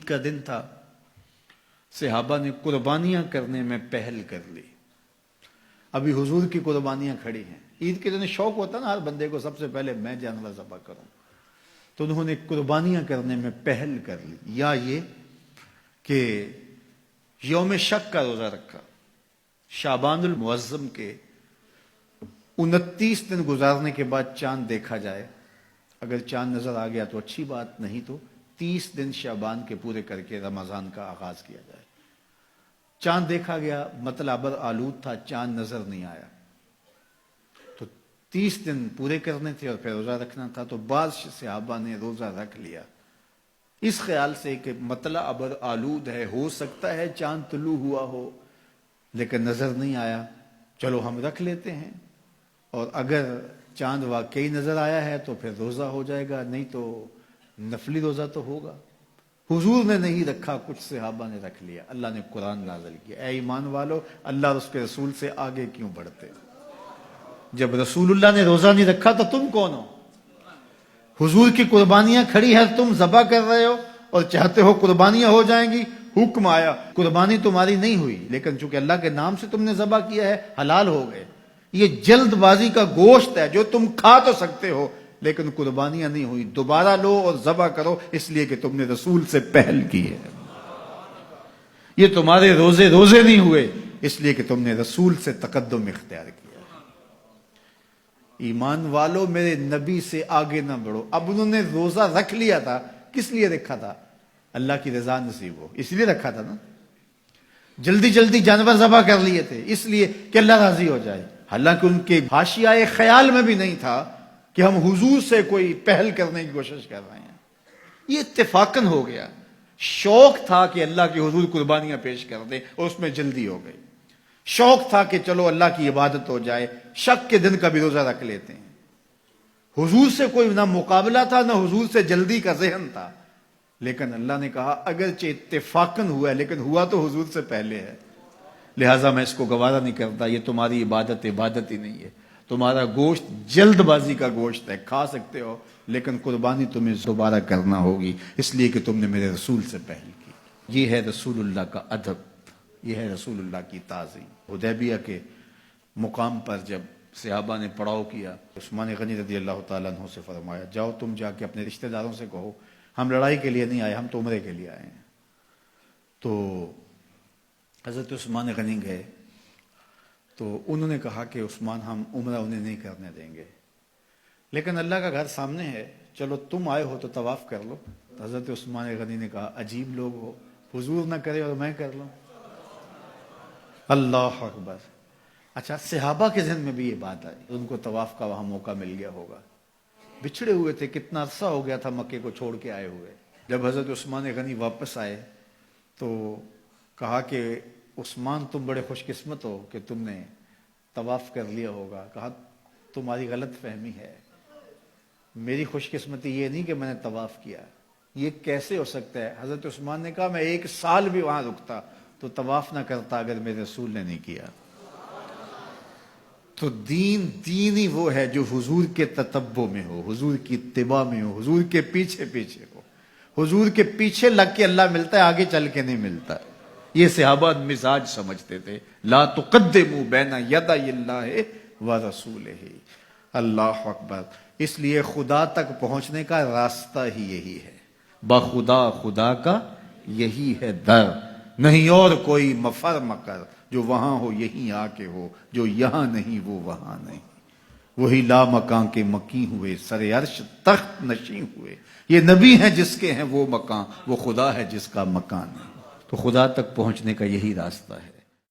کا دن تھا، صحابہ نے قربانیاں کرنے میں پہل کر لی۔ ابھی حضور کی قربانیاں کھڑی ہیں۔ عید کے دن شوق ہوتا نا ہر بندے کو، سب سے پہلے میں جانور ذبح کروں، تو انہوں نے قربانیاں کرنے میں پہل کر لی۔ یا یہ کہ یوم شک کا روزہ رکھا، شعبان المعظم کے 29 دن گزارنے کے بعد چاند دیکھا جائے، اگر چاند نظر آ گیا تو اچھی بات، نہیں تو 30 دن شعبان کے پورے کر کے رمضان کا آغاز کیا جائے۔ چاند دیکھا گیا، مطلع ابر آلود تھا، چاند نظر نہیں آیا، تو 30 دن پورے کرنے تھے اور پھر روزہ رکھنا تھا، تو بعض صحابہ نے روزہ رکھ لیا اس خیال سے کہ مطلع ابر آلود ہے، ہو سکتا ہے چاند طلوع ہوا ہو لیکن نظر نہیں آیا، چلو ہم رکھ لیتے ہیں، اور اگر چاند واقعی نظر آیا ہے تو پھر روزہ ہو جائے گا، نہیں تو نفلی روزہ تو ہوگا۔ حضور نے نہیں رکھا، کچھ صحابہ نے رکھ لیا۔ اللہ نے قرآن نازل کیا، اے ایمان والو اللہ اور اس کے رسول سے آگے کیوں بڑھتے؟ جب رسول اللہ نے روزہ نہیں رکھا تو تم کون ہو؟ حضور کی قربانیاں کھڑی ہیں، تم ذبح کر رہے ہو اور چاہتے ہو قربانیاں ہو جائیں گی۔ حکم آیا، قربانی تمہاری نہیں ہوئی لیکن چونکہ اللہ کے نام سے تم نے ذبح کیا ہے، حلال ہو گئے۔ یہ جلد بازی کا گوشت ہے جو تم کھا تو سکتے ہو لیکن قربانیاں نہیں ہوئی، دوبارہ لو اور ذبح کرو، اس لیے کہ تم نے رسول سے پہل کی ہے۔ یہ تمہارے روزے نہیں ہوئے اس لیے کہ تم نے رسول سے تقدم اختیار کیا۔ ایمان والو میرے نبی سے آگے نہ بڑھو۔ اب انہوں نے روزہ رکھ لیا تھا، کس لیے رکھا تھا؟ اللہ کی رضا نصیب ہو، اس لیے رکھا تھا نا۔ جلدی جلدی جانور ذبح کر لیے تھے اس لیے کہ اللہ راضی ہو جائے، حالانکہ ان کے حاشیہ خیال میں بھی نہیں تھا کہ ہم حضور سے کوئی پہل کرنے کی کوشش کر رہے ہیں۔ یہ اتفاقاً ہو گیا، شوق تھا کہ اللہ کے حضور قربانیاں پیش کر دیں اور اس میں جلدی ہو گئی۔ شوق تھا کہ چلو اللہ کی عبادت ہو جائے، شک کے دن کا بھی روزہ رکھ لیتے ہیں۔ حضور سے کوئی نہ مقابلہ تھا نہ حضور سے جلدی کا ذہن تھا، لیکن اللہ نے کہا اگرچہ اتفاقاً ہوا ہے لیکن ہوا تو حضور سے پہلے ہے، لہٰذا میں اس کو گوارا نہیں کرتا۔ یہ تمہاری عبادت ہی نہیں ہے، تمہارا گوشت جلد بازی کا گوشت ہے، کھا سکتے ہو لیکن قربانی تمہیں دوبارہ کرنا ہوگی اس لیے کہ تم نے میرے رسول سے پہل کی۔ یہ ہے رسول اللہ کا ادب، یہ ہے رسول اللہ کی تعظیم۔ حدیبیہ کے مقام پر جب صحابہ نے پڑاؤ کیا، عثمان غنی رضی اللہ تعالیٰ عنہ سے فرمایا جاؤ تم جا کے اپنے رشتہ داروں سے کہو ہم لڑائی کے لیے نہیں آئے، ہم تو عمرے کے لیے آئے ہیں۔ تو حضرت عثمان غنی گئے تو انہوں نے کہا کہ عثمان ہم عمرہ انہیں نہیں کرنے دیں گے، لیکن اللہ کا گھر سامنے ہے، چلو تم آئے ہو تو طواف کر لو۔ حضرت عثمان غنی نے کہا عجیب لوگ ہو، حضور نہ کرے اور میں کر لوں؟ اللہ اکبر۔ اچھا، صحابہ کے ذہن میں بھی یہ بات آئی، ان کو طواف کا وہاں موقع مل گیا ہوگا، بچھڑے ہوئے تھے، کتنا عرصہ ہو گیا تھا مکے کو چھوڑ کے آئے ہوئے۔ جب حضرت عثمان غنی واپس آئے تو کہا کہ عثمان تم بڑے خوش قسمت ہو کہ تم نے طواف کر لیا ہوگا۔ کہا تمہاری غلط فہمی ہے، میری خوش قسمتی یہ نہیں کہ میں نے طواف کیا، یہ کیسے ہو سکتا ہے؟ حضرت عثمان نے کہا میں 1 سال بھی وہاں رکتا تو طواف نہ کرتا اگر میرے رسول نے نہیں کیا۔ تو دین ہی وہ ہے جو حضور کے تتبع میں ہو، حضور کی اتباع میں ہو، حضور کے پیچھے ہو۔ حضور کے پیچھے لگ کے اللہ ملتا ہے، آگے چل کے نہیں ملتا۔ یہ صحابہ مزاج سمجھتے تھے، لا تقدموا بین یدی اللہ ورسولہ، اللہ اکبر۔ اس لیے خدا تک پہنچنے کا راستہ ہی یہی ہے، خدا کا یہی ہے در، نہیں اور کوئی مفر مکر، جو وہاں ہو یہیں آ کے ہو، جو یہاں نہیں وہ وہاں نہیں۔ وہی لا مکان کے مکی ہوئے، سر عرش تخت نشیں ہوئے۔ یہ نبی ہیں جس کے ہیں وہ مکان، وہ خدا ہے جس کا مکان ہے۔ تو خدا تک پہنچنے کا یہی راستہ ہے۔